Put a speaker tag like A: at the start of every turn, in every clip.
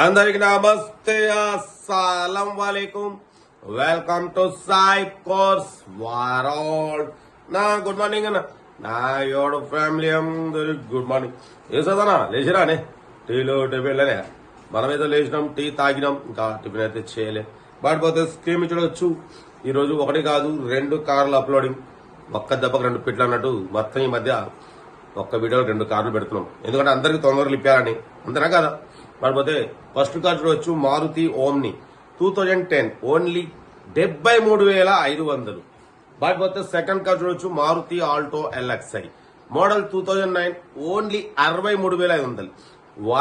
A: అందరికి నమస్తే, అస్సలం వాలేకుం. Welcome to Sai course world. నా గుడ్ మార్నింగ్ అన్న, నా యోడు ఫ్యామిలీ అందరికి గుడ్ మార్నింగ్. వేసదనా లేచిరానే, టీలు టిఫిన్లనే. మనమైతే లేచినాం, టీ తాగినాం, ఇంకా టిఫిన్ అయితే చేయలే. బట్ పోతే స్క్రీమ్ చూడొచ్చు. ఈరోజు ఒకటి కాదు 2 కార్లు అప్లోడింగ్. ఒక్క దెబ్బకు 2 పిట్లు అన్నట్టు మొత్తం ఈ మధ్య ఒక్క వీడియోలో 2 కార్లు పెడుతున్నాం. ఎందుకంటే అందరికి తొందరగా ఇప్పారని, అంతేనా కదా. కాకపోతే ఫస్ట్ కార్ చూడవచ్చు, మారుతి ఓమ్ని 2010 ఓన్లీ 73,500. కాకపోతే సెకండ్ కార్ చూడవచ్చు, Maruti Alto LXI model 2009 only 63,500.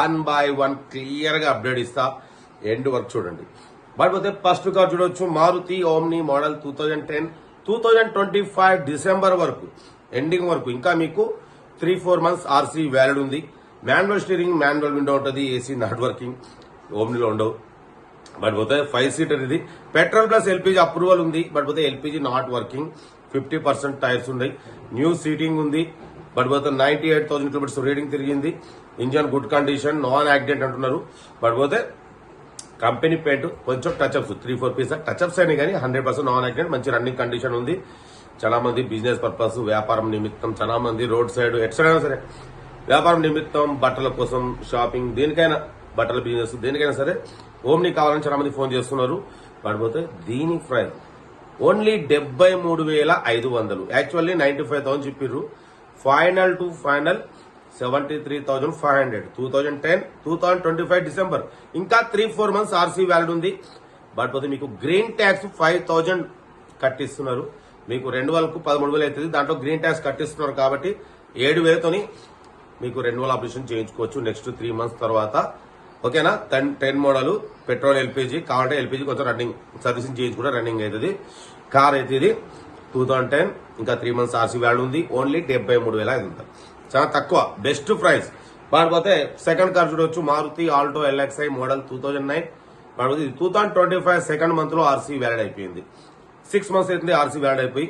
A: 1 by 1 clear గా అప్డేట్ ఇస్తా, ఎండ్ వర్క్ చూడండి. కాకపోతే ఫస్ట్ కార్ చూడవచ్చు, మారుతి ఓమ్ని మోడల్ 2010 2025 డిసెంబర్ వరకు ఎండింగ్ వరకు ఇంకా మీకు 3-4 months ఆర్సీ వ్యాలిడ్ ఉంది. మాన్యువల్ స్టీరింగ్, మాన్యువల్ విండో ఉంటుంది, ఏసీ నాట్ వర్కింగ్ ఓమ్నీలో ఉండవు. బట్ పోతే 5 సీటర్ ఇది. పెట్రోల్ ప్లస్ ఎల్పీజీ అప్రూవల్ ఉంది. బట్ పోతే ఎల్పీజీ నాట్ వర్కింగ్. 50% టైర్స్ ఉన్నాయి. న్యూ సీటింగ్ ఉంది. బట్ పోతే 98,000 కిలోమీటర్స్ రీడింగ్ తిరిగింది. Engine good condition, non accident అంటున్నారు. బట్ పోతే కంపెనీ పెయింట్ కొంచెం టచ్అప్స్ 3-4 పీసెస్ టచ్అప్స్ అయినాయి కానీ 100% నాన్ యాక్సిడెంట్, మంచి రన్నింగ్ కండిషన్ ఉంది. చాలా మంది బిజినెస్ పర్పస్, వ్యాపారం నిమిత్తం, చాలా మంది రోడ్ సైడ్ ఎట్సైనా సరే వ్యాపారం నిమిత్తం, బట్టల కోసం, షాపింగ్, దేనికైనా, బట్టల బిజినెస్ దేనికైనా సరే ఓమ్ని కావాలని చాలా మంది ఫోన్ చేస్తున్నారు. పడిపోతే దీని ప్రైస్ ఓన్లీ 73,500. యాక్చువల్లీ 95,000 చెప్పిర్రు. Final to final 73,500. 2010 2025 డిసెంబర్ ఇంకా 3-4 months ఆర్సీ వ్యాలిడ్ ఉంది. బట్ పోతే మీకు గ్రీన్ ట్యాక్స్ 5,000 కట్టిస్తున్నారు. మీకు 2,000కు 13,000 అవుతుంది. దాంట్లో గ్రీన్ ట్యాక్స్ కట్టిస్తున్నారు కాబట్టి 7,000తోని మీకు రెన్యువల్ ఆపరేషన్ చేయించుకోవచ్చు నెక్స్ట్ 3 months తర్వాత. ఓకేనా. 10 మోడల్ పెట్రోల్, ఎల్పీజీ కావాలంటే ఎల్పీజీ కొంచెం రన్నింగ్ సర్వీసింగ్ చేయించుకుంటే రన్నింగ్ అవుతుంది. కార్ అయితే ఇది 2010 ఇంకా 3 months ఆర్సీ వ్యాల్యూ ఉంది. ఓన్లీ 73,500. చాలా తక్కువ, బెస్ట్ ప్రైస్. కాకపోతే సెకండ్ కార్ చూడవచ్చు, మారుతి ఆల్టో ఎల్ఎక్స్ఐ మోడల్ 2009. కాకపోతే ఇది 2025 సెకండ్ మంత్ లో ఆర్సీ వ్యాలిడ్ అయిపోయింది. 6 months అవుతుంది ఆర్సీ వ్యాలిడ్ అయిపోయి.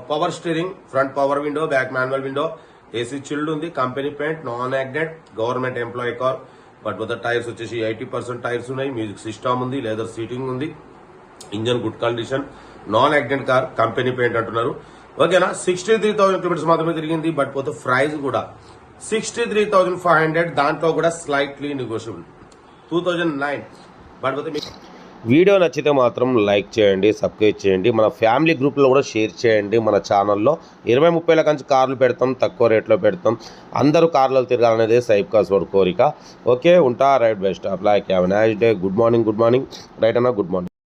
A: Power steering, front power window, back manual window, AC chilled ఉంది, company paint, non accident, government employee car. But పోతే టైర్స్ వచ్చేసి 80% టైర్స్ ఉన్నాయి. మ్యూజిక్ సిస్టమ్ ఉంది, లెదర్ సీటింగ్ ఉంది, engine good condition, non accident car, company paint అంటున్నారు. ఓకేనా. 63,000 kilometres మాత్రమే తిరిగింది. బట్ పోతే ప్రైస్ కూడా 63,500. దాంట్లో కూడా స్లైట్లీ నెగోషియబుల్. 2009. బట్ పోతే మీకు వీడియో నచ్చితే మాత్రం లైక్ చేయండి, సబ్స్క్రైబ్ చేయండి, మన ఫ్యామిలీ గ్రూప్లో కూడా షేర్ చేయండి. మన ఛానల్లో 20-30 కంచి కార్లు పెడతాం, తక్కువ రేట్లో పెడతాం. అందరూ కార్లలో తిరగాలనేదే సైబ్ కాస్ కోరిక. ఓకే, ఉంటా. Right, best of luck, have a nice day. Good morning right అన్న, గుడ్ మార్నింగ్.